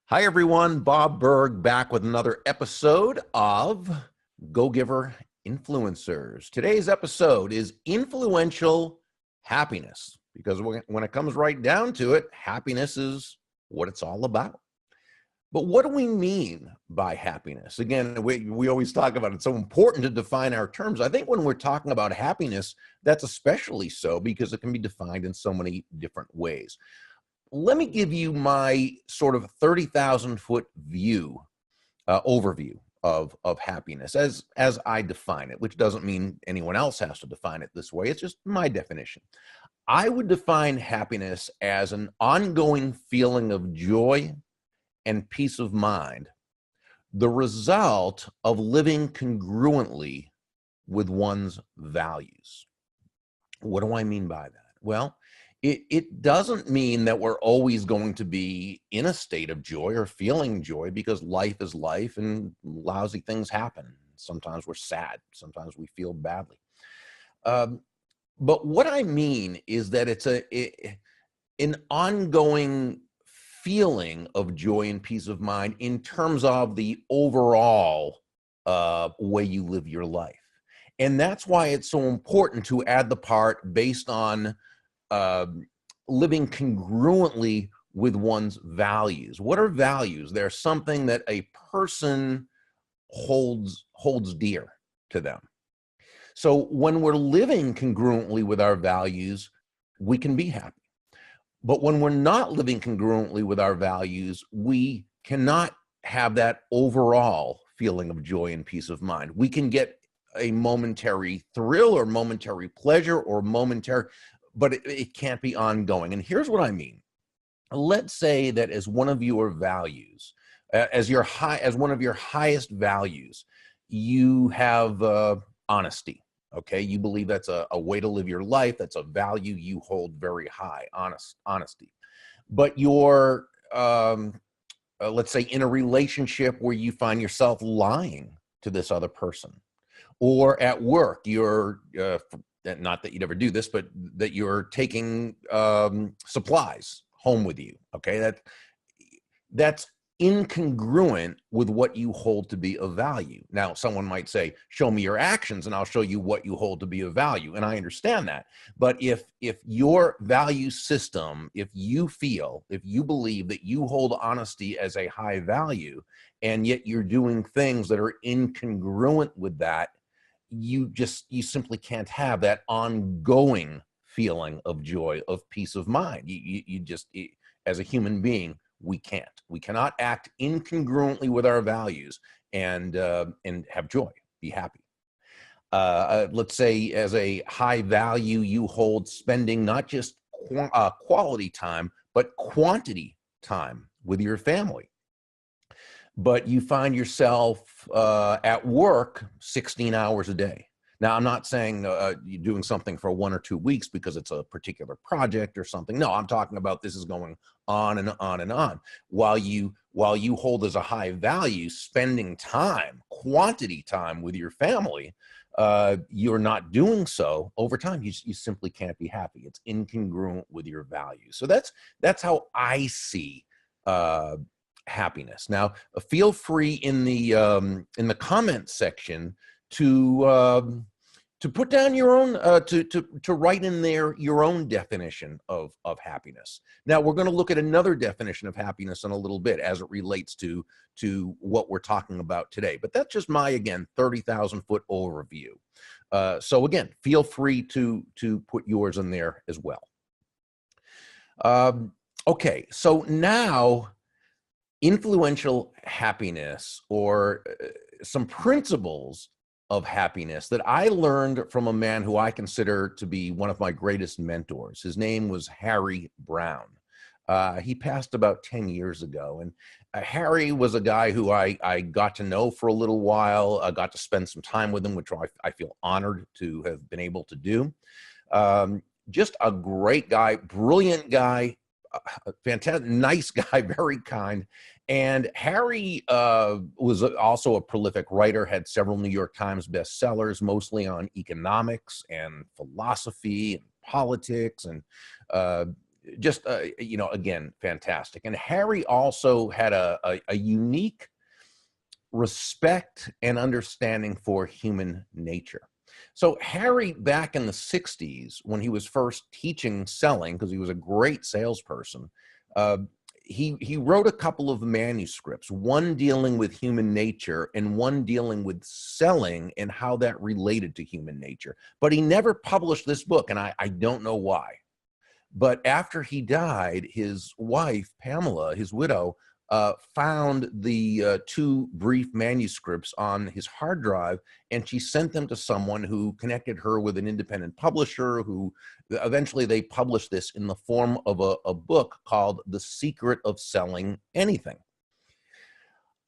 Hi, everyone. Bob Burg back with another episode of Go Giver Influencers. Today's episode is influential happiness, because when it comes right down to it, happiness is what it's all about. But what do we mean by happiness? Again, we always talk about it's so important to define our terms. I think when we're talking about happiness, that's especially so because it can be defined in so many different ways. Let me give you my sort of 30,000 foot view, overview of happiness as I define it, which doesn't mean anyone else has to define it this way. It's just my definition. I would define happiness as an ongoing feeling of joy and peace of mind, the result of living congruently with one's values. What do I mean by that? Well, it doesn't mean that we're always going to be in a state of joy or feeling joy, because life is life and lousy things happen. Sometimes we're sad. Sometimes we feel badly. But what I mean is that it's an ongoing feeling of joy and peace of mind in terms of the overall way you live your life. And that's why it's so important to add the part based on living congruently with one's values. What are values? They're something that a person holds dear to them. So when we're living congruently with our values, we can be happy. But when we're not living congruently with our values, we cannot have that overall feeling of joy and peace of mind. We can get a momentary thrill or momentary pleasure or momentary, but it can't be ongoing. And here's what I mean. Let's say that as one of your values, as one of your highest values, you have honesty. Okay, you believe that's a way to live your life. That's a value you hold very high, honesty. But you're, let's say, in a relationship where you find yourself lying to this other person, or at work, you're not that you'd ever do this, but that you're taking supplies home with you. Okay, that's incongruent with what you hold to be of value. Now, someone might say, show me your actions and I'll show you what you hold to be of value. And I understand that. But if your value system, if you believe that you hold honesty as a high value, and yet you're doing things that are incongruent with that, you simply can't have that ongoing feeling of joy, of peace of mind. You just, as a human being, we cannot act incongruently with our values and have joy, be happy. Let's say as a high value, you hold spending not just quality time, but quantity time with your family. But you find yourself at work 16 hours a day. Now, I'm not saying you're doing something for 1 or 2 weeks because it's a particular project or something. No, I'm talking about this is going on and on and on. While you hold as a high value spending time, quantity time with your family, you're not doing so over time. You simply can't be happy. It's incongruent with your values. So that's how I see happiness. Now, feel free in the comment section to put down your own, to write in there your own definition of happiness. Now, we're going to look at another definition of happiness in a little bit as it relates to what we're talking about today. But that's just my, again, 30,000 foot overview. So again, feel free to put yours in there as well. Okay, so now influential happiness, or some principles of happiness that I learned from a man who I consider to be one of my greatest mentors. His name was Harry Brown. He passed about 10 years ago. And Harry was a guy who I got to know for a little while. I got to spend some time with him, which I feel honored to have been able to do. Just a great guy, brilliant guy, fantastic, nice guy, very kind. And Harry was also a prolific writer, had several New York Times bestsellers, mostly on economics and philosophy and politics, and just, again, fantastic. And Harry also had a unique respect and understanding for human nature. So Harry, back in the 60s, when he was first teaching selling, because he was a great salesperson, uh, he wrote a couple of manuscripts, one dealing with human nature and one dealing with selling and how that related to human nature. But he never published this book, and I don't know why. But after he died, his wife, Pamela, his widow, found the two brief manuscripts on his hard drive, and she sent them to someone who connected her with an independent publisher who eventually they published this in the form of a book called The Secret of Selling Anything.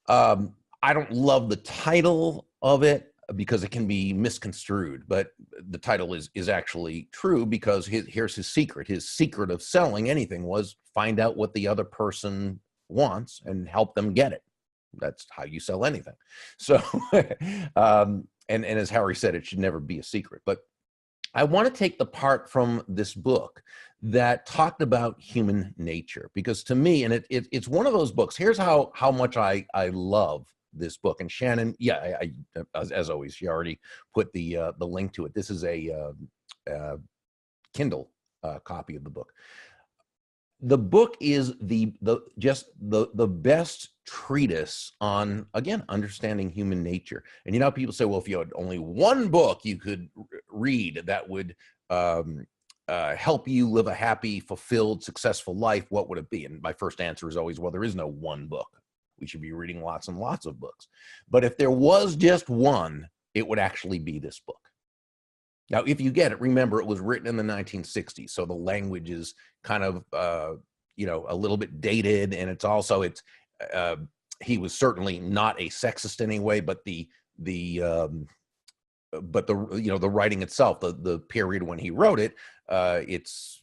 I don't love the title of it because it can be misconstrued, but the title is actually true because here's his secret. His secret of selling anything was find out what the other person wants and help them get it. That's how you sell anything. So, and as Harry said, it should never be a secret. But I want to take the part from this book that talked about human nature, because to me, and it's one of those books. Here's how much I love this book. And Shannon, yeah, as always, she already put the link to it. This is a Kindle copy of the book. The book is the best treatise on, again, understanding human nature. And you know, people say, well, if you had only one book you could read that would help you live a happy, fulfilled, successful life, what would it be? And my first answer is always, well, there is no one book. We should be reading lots and lots of books. But if there was just one, it would actually be this book. Now, if you get it, remember it was written in the 1960s, so the language is kind of a little bit dated, and it's also he was certainly not a sexist anyway, but the writing itself, the period when he wrote it, it's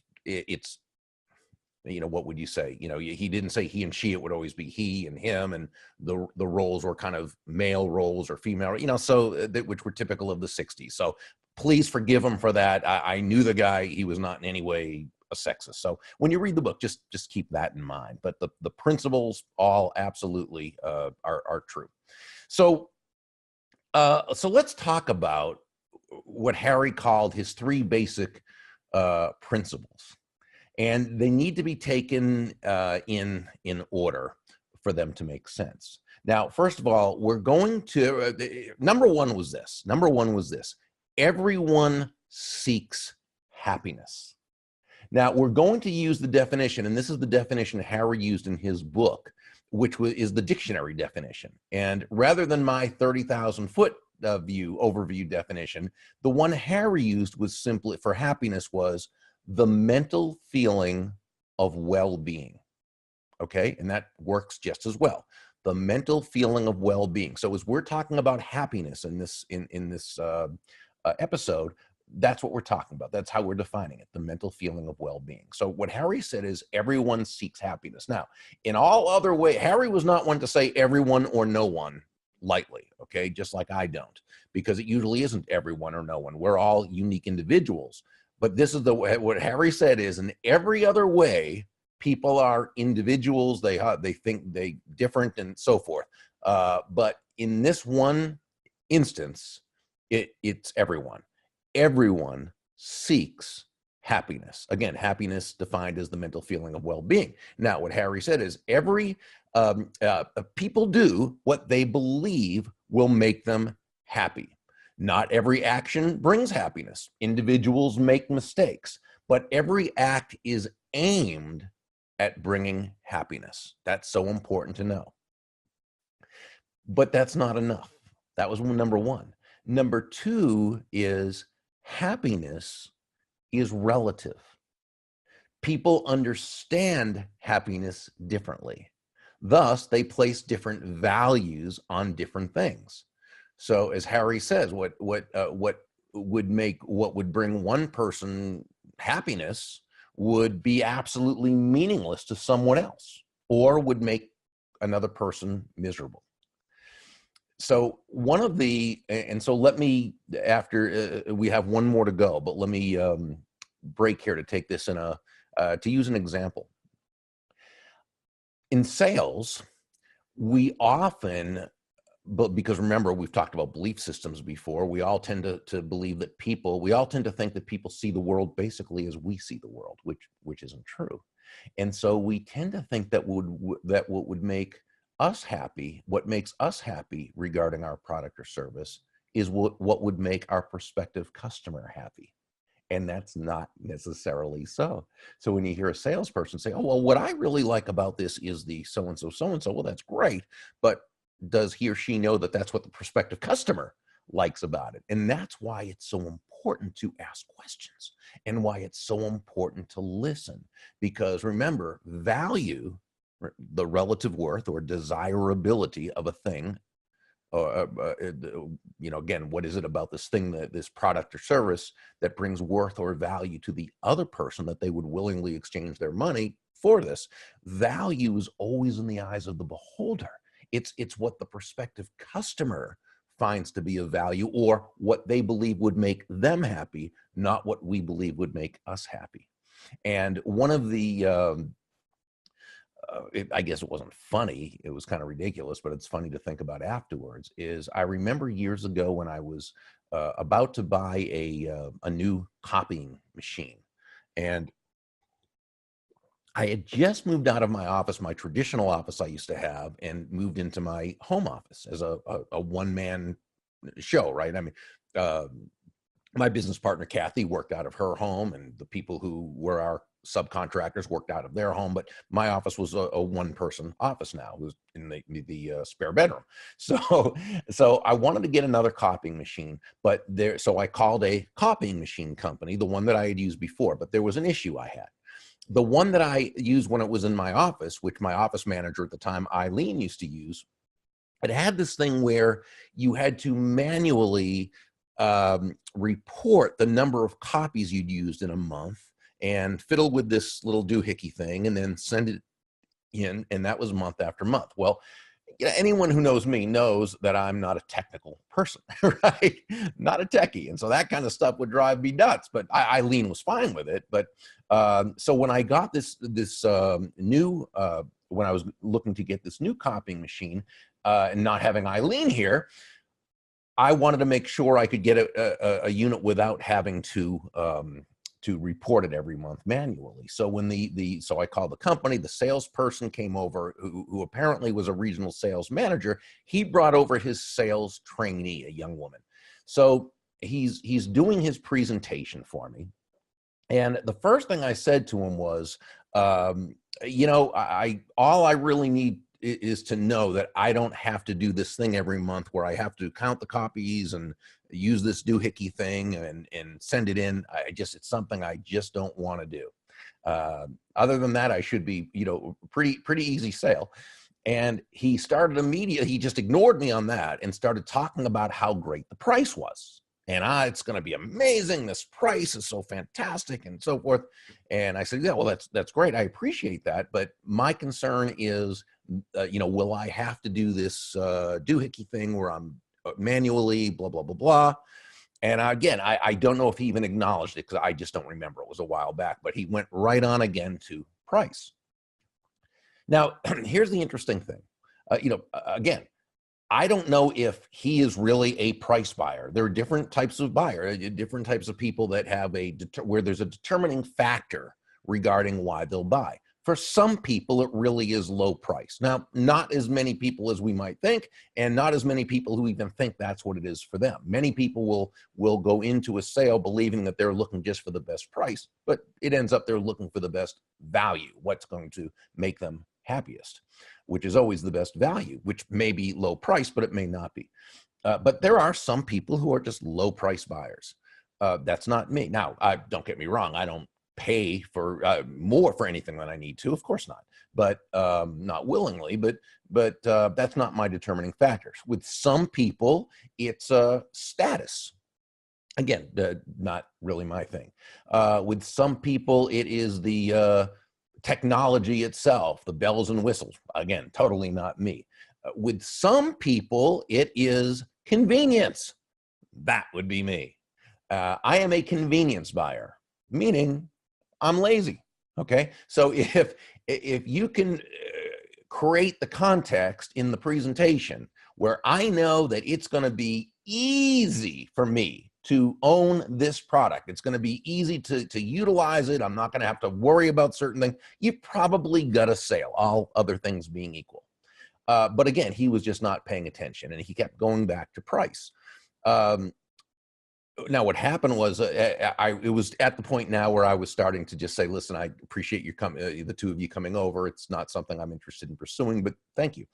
what would you say? He didn't say he and she, it would always be he and him, and the roles were kind of male roles or female, which were typical of the 60s. So please forgive him for that. I knew the guy. He was not in any way a sexist. So when you read the book, just keep that in mind. But the principles all absolutely are true. So let's talk about what Harry called his three basic principles. And they need to be taken in order for them to make sense. Now, first of all, we're going to, number one was this. Everyone seeks happiness. Now, we're going to use the definition, and this is the definition Harry used in his book, which is the dictionary definition. And rather than my 30,000-foot overview definition, the one Harry used was simply for happiness was the mental feeling of well-being. Okay, and that works just as well. The mental feeling of well-being. So as we're talking about happiness in this episode, that's what we're talking about. That's how we're defining it, the mental feeling of well-being. So what Harry said is everyone seeks happiness. Now, in all other ways, Harry was not one to say everyone or no one lightly, okay, just like I don't, because it usually isn't everyone or no one. We're all unique individuals. But this is what Harry said is in every other way, people are individuals. They think they different and so forth. But in this one instance, it's everyone. Everyone seeks happiness. Again, happiness defined as the mental feeling of well-being. Now, what Harry said is people do what they believe will make them happy. Not every action brings happiness. Individuals make mistakes, but every act is aimed at bringing happiness. That's so important to know. But that's not enough. That was number one. Number two is happiness is relative. People understand happiness differently. Thus, they place different values on different things. So, as Harry says, what would bring one person happiness would be absolutely meaningless to someone else, or would make another person miserable. So let me, after we have one more to go, but let me break here to take this in a To use an example, in sales, we often, but because remember, we've talked about belief systems before, we all tend to believe that we all tend to think that people see the world basically as we see the world, which isn't true. And so we tend to think that what would make us happy, what makes us happy regarding our product or service, is what would make our prospective customer happy. And that's not necessarily so. So when you hear a salesperson say, oh, well, what I really like about this is the so-and-so, so-and-so, well, that's great. But does he or she know that that's what the prospective customer likes about it? And that's why it's so important to ask questions and why it's so important to listen. Because remember, value, the relative worth or desirability of a thing, again, what is it about this thing, that this product or service, that brings worth or value to the other person that they would willingly exchange their money for this? Value is always in the eyes of the beholder. It's what the prospective customer finds to be of value, or what they believe would make them happy, not what we believe would make us happy. And one of the I guess it wasn't funny, it was kind of ridiculous, but it's funny to think about afterwards, is I remember years ago when I was about to buy a new copying machine. And I had just moved out of my office, my traditional office I used to have, and moved into my home office as a one-man show, right? I mean, my business partner, Kathy, worked out of her home, and the people who were our subcontractors worked out of their home. But my office was a one-person office now. It was in the spare bedroom. So I wanted to get another copying machine, so I called a copying machine company, the one that I had used before, but there was an issue I had. The one that I used when it was in my office, which my office manager at the time, Eileen, used to use, it had this thing where you had to manually report the number of copies you'd used in a month and fiddle with this little doohickey thing and then send it in, and that was month after month. Well, anyone who knows me knows that I'm not a technical person, right? Not a techie. And so that kind of stuff would drive me nuts, but Eileen was fine with it. But so when I got this new, when I was looking to get this new copying machine and not having Eileen here, I wanted to make sure I could get a unit without having to report it every month manually. So when so I called the company, the salesperson came over, who apparently was a regional sales manager. He brought over his sales trainee, a young woman. So he's doing his presentation for me. And the first thing I said to him was, all I really need is to know that I don't have to do this thing every month where I have to count the copies and use this doohickey thing and send it in. It's something I just don't want to do. Other than that, I should be, pretty easy sale. And he started immediately, he just ignored me on that and started talking about how great the price was. And it's going to be amazing. This price is so fantastic and so forth. And I said, yeah, well, that's great. I appreciate that. But my concern is, will I have to do this doohickey thing where I'm manually blah, blah, blah, blah. And again, I don't know if he even acknowledged it because I just don't remember. It was a while back, but he went right on again to price. Now, here's the interesting thing. Again, I don't know if he is really a price buyer. There are different types of buyer, different types of people that have where there's a determining factor regarding why they'll buy. For some people, it really is low price. Now, not as many people as we might think, and not as many people who even think that's what it is for them. Many people will go into a sale believing that they're looking just for the best price, but it ends up they're looking for the best value, what's going to make them happiest, which is always the best value, which may be low price, but it may not be. But there are some people who are just low price buyers. That's not me. Now, don't get me wrong. I don't pay for more for anything than I need to. Of course not, but not willingly, but that's not my determining factors. With some people, it's status. Again, not really my thing. With some people, it is the technology itself, the bells and whistles. Again, totally not me. With some people, it is convenience. That would be me. I am a convenience buyer, meaning I'm lazy. Okay. So if you can create the context in the presentation where I know that it's going to be easy for me to own this product, it's going to be easy to utilize it, I'm not going to have to worry about certain things, you probably got a sale, all other things being equal. But again, he was just not paying attention, and he kept going back to price. Now what happened was it was at the point now where I was starting to just say, listen, I appreciate you coming, the two of you coming over. It's not something I'm interested in pursuing, but thank you.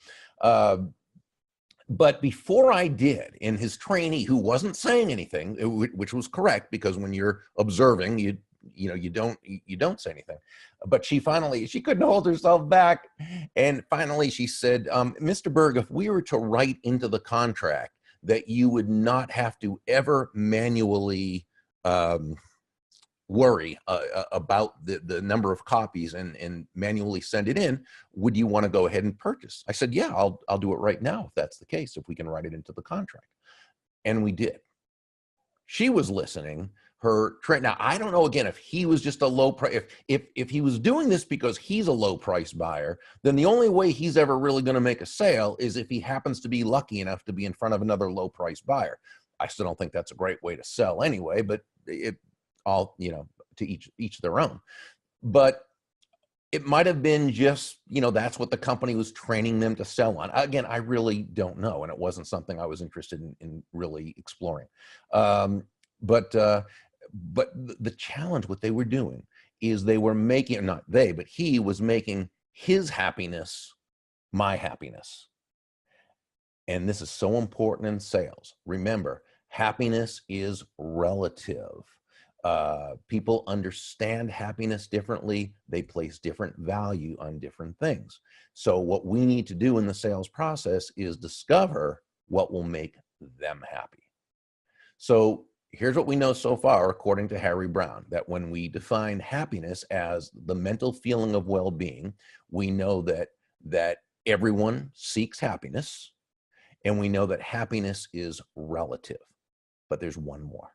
But before I did, in his trainee, who wasn't saying anything, which was correct, because when you're observing, you don't say anything. But she couldn't hold herself back, and finally she said, Mr. Burg, if we were to write into the contract that you would not have to ever manually worry about the number of copies and manually send it in, would you want to go ahead and purchase? I said, yeah, I'll do it right now if that's the case, if we can write it into the contract. And we did. She was listening. Now, I don't know, again, if he was just a low price, if he was doing this because he's a low price buyer, then the only way he's ever really going to make a sale is if he happens to be lucky enough to be in front of another low price buyer. I still don't think that's a great way to sell anyway, but it all, to each their own. But it might have been just, that's what the company was training them to sell on. Again, I really don't know. And it wasn't something I was interested in really exploring. But the challenge, what they were doing is they were making, not they, but he was making his happiness my happiness. And this is so important in sales. Remember, happiness is relative. People understand happiness differently. They place different value on different things. So what we need to do in the sales process is discover what will make them happy. So here's what we know so far, according to Harry Brown, that when we define happiness as the mental feeling of well-being, we know that everyone seeks happiness, and we know that happiness is relative. But there's one more.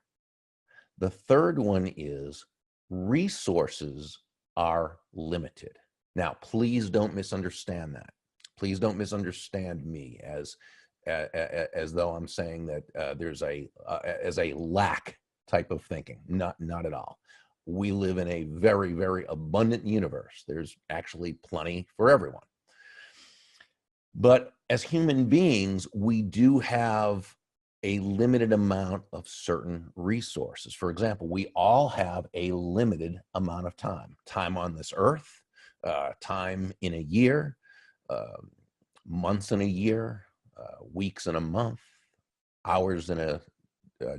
The third one is resources are limited. Now, please don't misunderstand that. Please don't misunderstand me as though I'm saying that there's as a lack type of thinking. Not at all. We live in a very, very abundant universe. There's actually plenty for everyone. But as human beings, we do have a limited amount of certain resources. For example, we all have a limited amount of time on this earth, time in a year, months in a year, weeks in a month, hours in a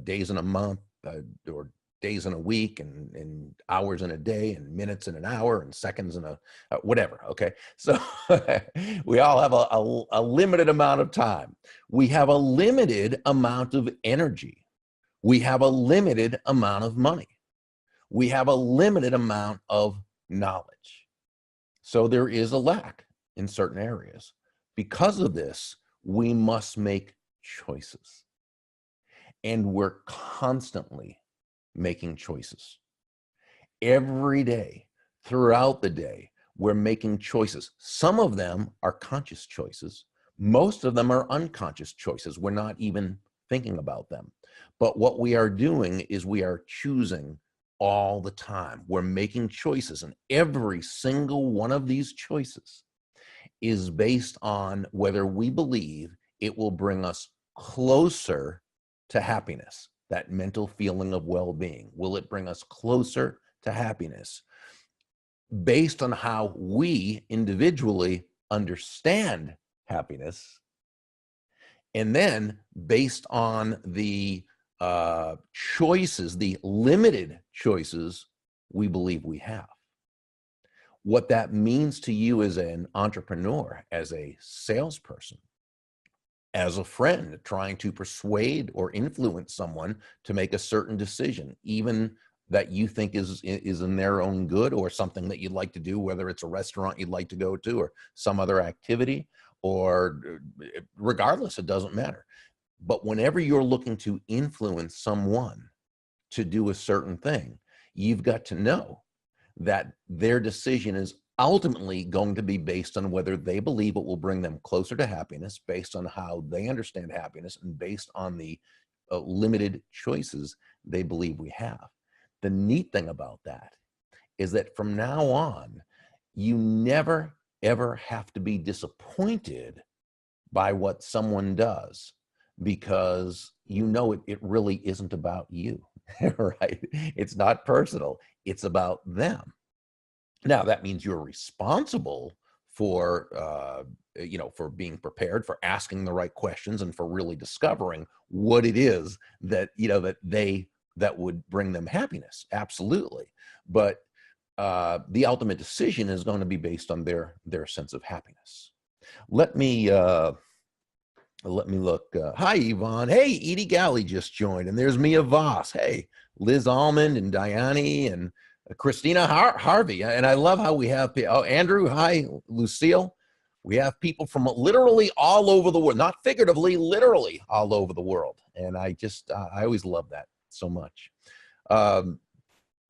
days in a month, or days in a week, and hours in a day, and minutes in an hour, and seconds in a whatever. Okay, so we all have a limited amount of time. We have a limited amount of energy. We have a limited amount of money. We have a limited amount of knowledge. So there is a lack in certain areas. Because of this, we must make choices. And we're constantly making choices. Every day, throughout the day, we're making choices. Some of them are conscious choices. Most of them are unconscious choices. We're not even thinking about them. But what we are doing is we are choosing all the time. We're making choices, and every single one of these choices is based on whether we believe it will bring us closer to happiness, that mental feeling of well-being. Will it bring us closer to happiness? Based on how we individually understand happiness, and then based on the choices, the limited choices we believe we have. What that means to you as an entrepreneur, as a salesperson, as a friend trying to persuade or influence someone to make a certain decision, even that you think is in their own good, or something that you'd like to do, whether it's a restaurant you'd like to go to or some other activity, or regardless, it doesn't matter. But whenever you're looking to influence someone to do a certain thing, you've got to know that their decision is ultimately going to be based on whether they believe it will bring them closer to happiness, based on how they understand happiness, and based on the limited choices they believe we have. The neat thing about that is that from now on, you never, ever have to be disappointed by what someone does, because you know it really isn't about you, right? It's not personal. It's about them. Now, that means you're responsible for, for being prepared, for asking the right questions, and for really discovering what it is that, that would bring them happiness. Absolutely. But the ultimate decision is going to be based on their sense of happiness. Let me look. Hi, Yvonne. Hey, Edie Galley just joined. And there's Mia Voss. Hey, Liz Almond and Diane and Christina Harvey. And I love how we have, Andrew. Hi, Lucille. We have people from literally all over the world, not figuratively, literally all over the world. And I always love that so much.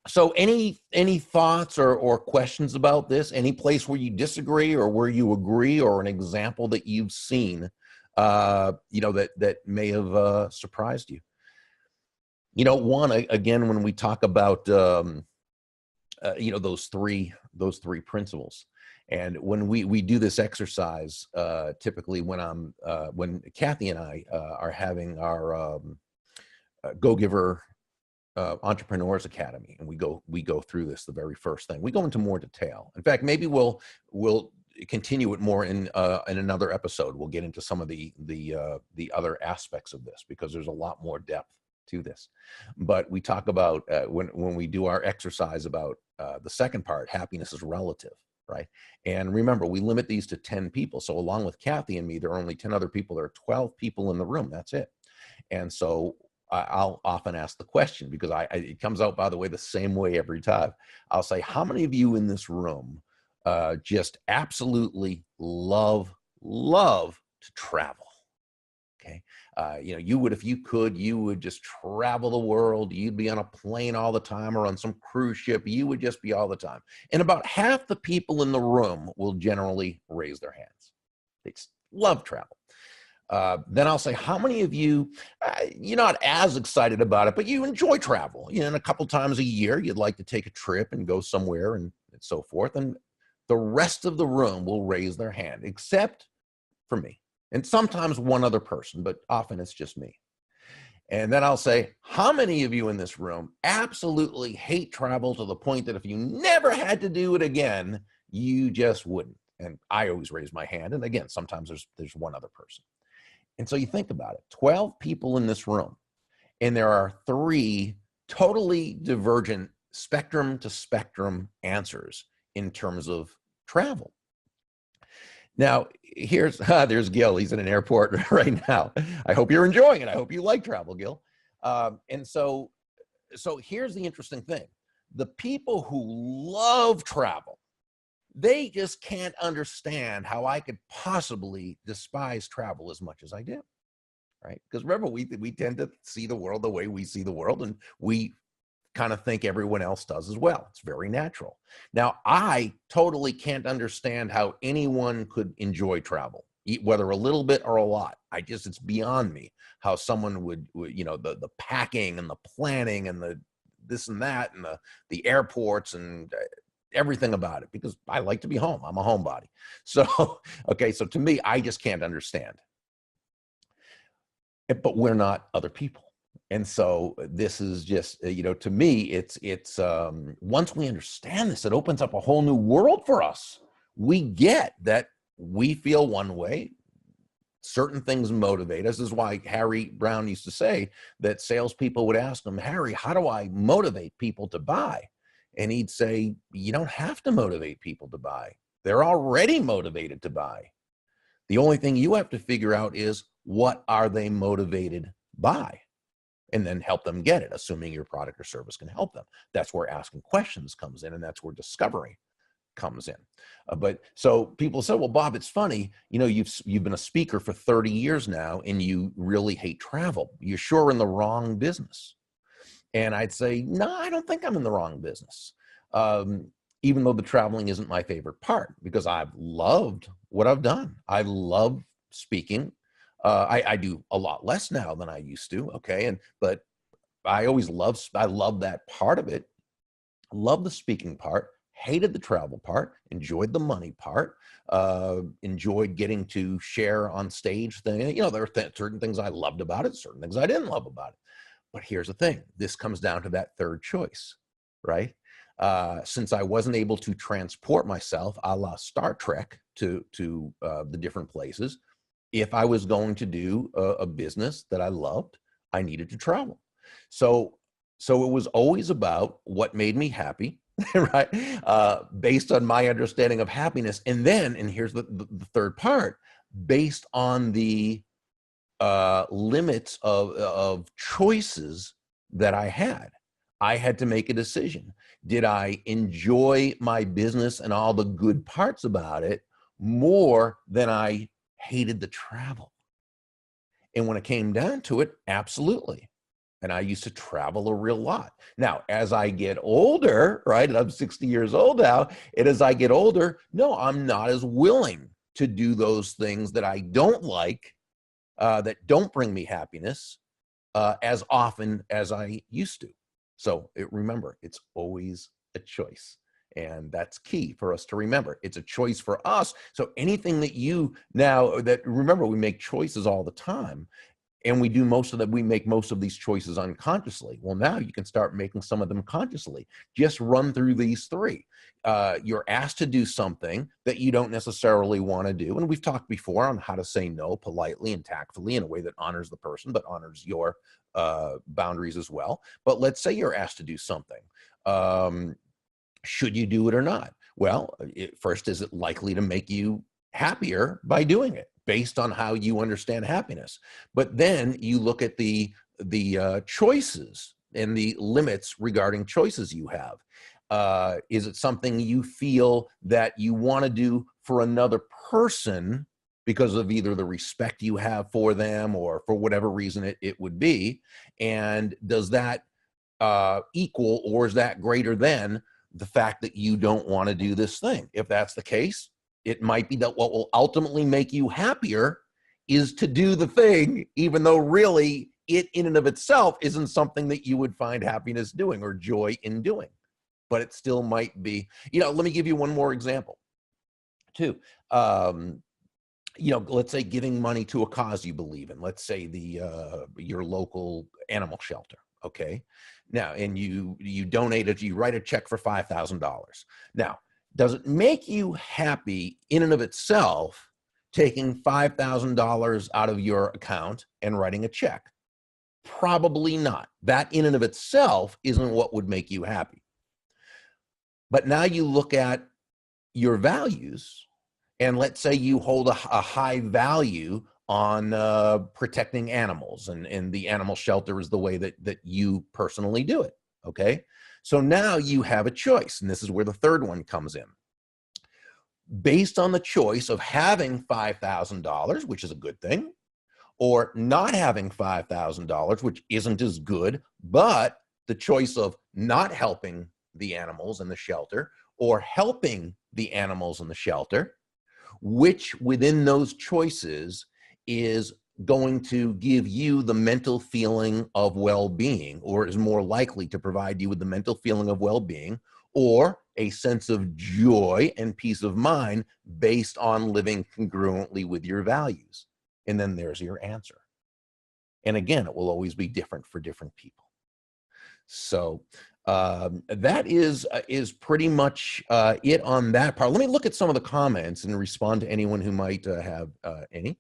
So any thoughts or questions about this? Any place where you disagree or where you agree, or an example that you've seen, that may have surprised you? One, again, when we talk about, those three principles, and when we do this exercise, typically when Kathy and I are having our Go-Giver Entrepreneurs Academy, and we go through this, the very first thing, we go into more detail. In fact, maybe we'll continue it more in another episode. We'll get into some of the other aspects of this, because there's a lot more depth to this. But we talk about when we do our exercise about the second part, happiness is relative, right? And remember, we limit these to 10 people. So along with Kathy and me, there are only 10 other people. There are 12 people in the room. That's it. And so I'll often ask the question, because it comes out, by the way, the same way every time. I'll say, how many of you in this room just absolutely love to travel? Okay. You would, if you could, you would just travel the world. You'd be on a plane all the time, or on some cruise ship. You would just be all the time. And about half the people in the room will generally raise their hands. They love travel. Then I'll say, how many of you, you're not as excited about it, but you enjoy travel? And a couple times a year, you'd like to take a trip and go somewhere and so forth. And the rest of the room will raise their hand, except for me. And sometimes one other person, but often it's just me. And then I'll say, how many of you in this room absolutely hate travel to the point that if you never had to do it again, you just wouldn't? And I always raise my hand. And again, sometimes there's one other person. And so you think about it, 12 people in this room, and there are 3 totally divergent spectrum to spectrum answers in terms of travel. Now, there's Gil. He's in an airport right now. I hope you're enjoying it. I hope you like travel, Gil. And so here's the interesting thing. The people who love travel, they just can't understand how I could possibly despise travel as much as I do, right? Because remember, we tend to see the world the way we see the world, and we kind of think everyone else does as well. It's very natural. Now, I totally can't understand how anyone could enjoy travel, whether a little bit or a lot. It's beyond me how someone would the packing and the planning and the this and that and the airports and everything about it, because I like to be home. I'm a homebody. So, okay. So to me, I just can't understand. But we're not other people. And so this is just, to me, it's once we understand this, it opens up a whole new world for us. We get that we feel one way. Certain things motivate us. This is why Harry Brown used to say that salespeople would ask him, Harry, how do I motivate people to buy? And he'd say, you don't have to motivate people to buy. They're already motivated to buy. The only thing you have to figure out is, what are they motivated by? And then help them get it, assuming your product or service can help them. That's where asking questions comes in, and that's where discovery comes in. But so people say, well, Bob, it's funny, you've been a speaker for 30 years now, and you really hate travel. You're sure in the wrong business. And I'd say, no, I don't think I'm in the wrong business. even though the traveling isn't my favorite part, because I've loved what I've done. I love speaking. I do a lot less now than I used to. Okay. But I love that part of it. Love the speaking part, hated the travel part, enjoyed the money part, enjoyed getting to share on stage thing. There are certain things I loved about it, certain things I didn't love about it. But here's the thing, this comes down to that third choice, right? Since I wasn't able to transport myself a la Star Trek to the different places, if I was going to do a business that I loved, I needed to travel. So it was always about what made me happy, right? Based on my understanding of happiness. And here's the third part, based on the limits of choices that I had. I had to make a decision. Did I enjoy my business and all the good parts about it more than I hated the travel? And when it came down to it, absolutely. And I used to travel a real lot. Now, as I get older, right, and I'm 60 years old now, and as I get older, no, I'm not as willing to do those things that I don't like, that don't bring me happiness, as often as I used to. So remember, it's always a choice. And that's key for us to remember. It's a choice for us. So anything remember, we make choices all the time. And we make most of these choices unconsciously. Well, now you can start making some of them consciously. Just run through these three. You're asked to do something that you don't necessarily want to do. And we've talked before on how to say no politely and tactfully in a way that honors the person, but honors your boundaries as well. But let's say you're asked to do something. Should you do it or not? Well, first, is it likely to make you happier by doing it, based on how you understand happiness? But then you look at the choices and the limits regarding choices you have. Is it something you feel that you want to do for another person because of either the respect you have for them or for whatever reason it would be? And does that equal, or is that greater than the fact that you don't want to do this thing? If that's the case, it might be that what will ultimately make you happier is to do the thing, even though really it in and of itself isn't something that you would find happiness doing or joy in doing. But it still might be. Let me give you one more example too. Let's say giving money to a cause you believe in. Let's say your local animal shelter. Okay. Now, and you donate it, you write a check for $5,000. Now, does it make you happy in and of itself taking $5,000 out of your account and writing a check? Probably not. That in and of itself isn't what would make you happy. But now you look at your values, and let's say you hold a high value on protecting animals, and the animal shelter is the way that you personally do it. Okay. So now you have a choice, and this is where the third one comes in. Based on the choice of having $5,000, which is a good thing, or not having $5,000, which isn't as good, but the choice of not helping the animals in the shelter or helping the animals in the shelter, which within those choices is going to give you the mental feeling of well-being, or is more likely to provide you with the mental feeling of well-being, or a sense of joy and peace of mind based on living congruently with your values. And then there's your answer. And again, it will always be different for different people. So that is pretty much it on that part. Let me look at some of the comments and respond to anyone who might have any.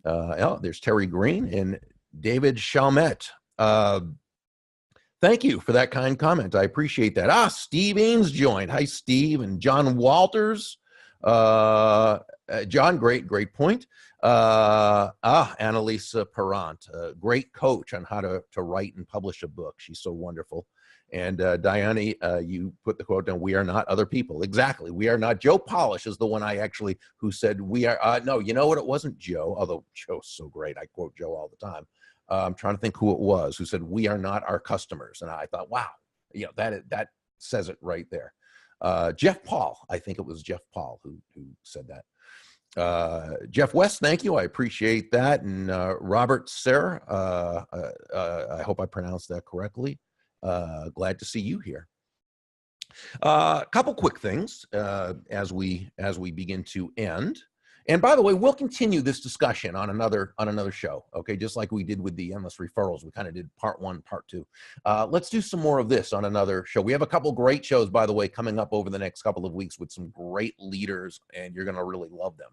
There's Terry Green and David Chalmette. Thank you for that kind comment. I appreciate that. Steve Ains joined. Hi, Steve. And John Walters. John, great point. Annalisa Perrant, great coach on how to write and publish a book. She's so wonderful. And Diane, you put the quote down, "We are not other people." Exactly. We are not. Joe Polish is the one who said we are. No, you know what? It wasn't Joe, although Joe's so great. I quote Joe all the time. I'm trying to think who it was who said, "We are not our customers." And I thought, wow, that says it right there. Jeff Paul, I think it was Jeff Paul who said that. Jeff West, thank you. I appreciate that. And Robert Serra, I hope I pronounced that correctly. Glad to see you here. A couple quick things as we begin to end. And by the way, we'll continue this discussion on another show. Okay, just like we did with the endless referrals, we kind of did part 1, part 2. Let's do some more of this on another show. We have a couple great shows, by the way, coming up over the next couple of weeks with some great leaders, and you're going to really love them.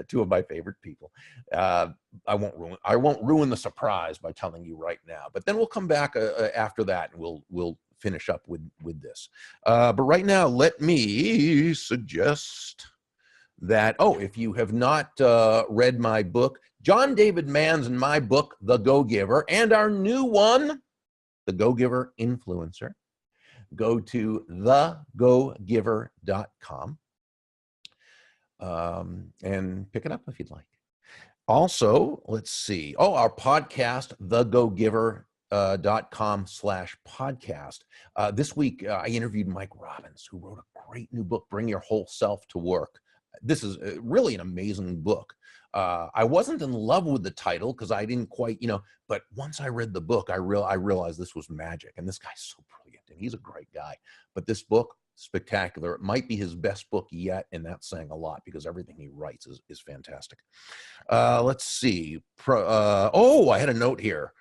2 of my favorite people. I won't ruin the surprise by telling you right now, but then we'll come back after that, and we'll finish up with this. But right now, let me suggest that, if you have not read my book, John David Mann's and my book, The Go-Giver, and our new one, The Go-Giver Influencer, go to thegogiver.com and pick it up if you'd like. Also, let's see. Our podcast, thegogiver.com/podcast. This week, I interviewed Mike Robbins, who wrote a great new book, Bring Your Whole Self to Work. This is really an amazing book. I wasn't in love with the title because I didn't quite, but once I read the book, I realized this was magic. And this guy's so brilliant, and he's a great guy. But this book, spectacular. It might be his best book yet, and that's saying a lot because everything he writes is fantastic. Let's see. I had a note here.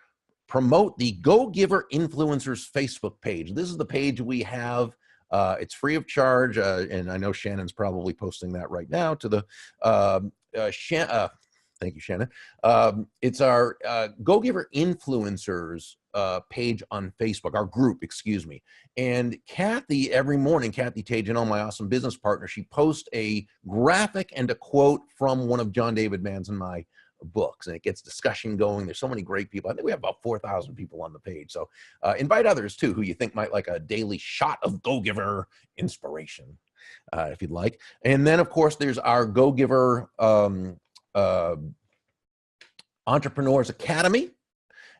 Promote the Go-Giver Influencers Facebook page. This is the page we have. It's free of charge, and I know Shannon's probably posting that right now to the thank you, Shannon. It's our Go-Giver Influencers page on Facebook, our group, excuse me. And Kathy, every morning, Kathy Tajan, my awesome business partner, she posts a graphic and a quote from one of John David Mann's and my books, and it gets discussion going. There's so many great people. I think we have about 4,000 people on the page. So invite others too who you think might like a daily shot of Go-Giver inspiration, if you'd like. And then, of course, there's our Go-Giver Entrepreneurs Academy,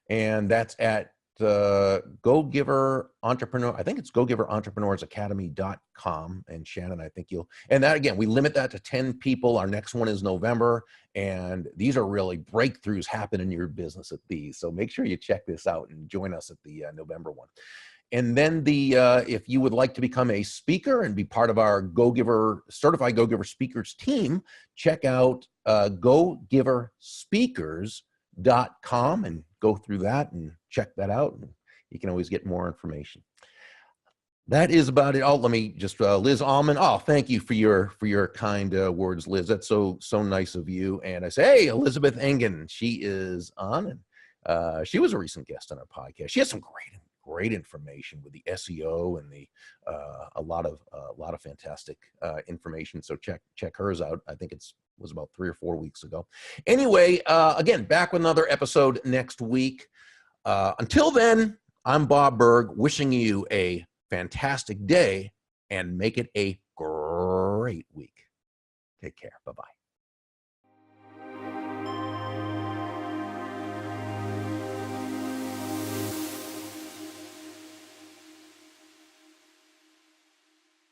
and that's at Go-Giver Entrepreneur. I think it's GoGiverEntrepreneursAcademy.com. And Shannon, I think and that again, we limit that to 10 people. Our next one is November, and these are really breakthroughs happen in your business at these. So make sure you check this out and join us at the November one. And then if you would like to become a speaker and be part of our certified Go-Giver speakers team, check out GoGiverSpeakers.com and go through that and check that out. And you can always get more information. That is about it. Let me just, Liz Allman. Thank you for your kind words, Liz. That's so nice of you. And I say, hey, Elizabeth Engen, she is on, and she was a recent guest on our podcast. She has some great information with the SEO and the a lot of fantastic information. So check hers out. I think was about 3 or 4 weeks ago. Anyway, again, back with another episode next week. Until then, I'm Bob Burg, wishing you a fantastic day and make it a great week. Take care. Bye-bye.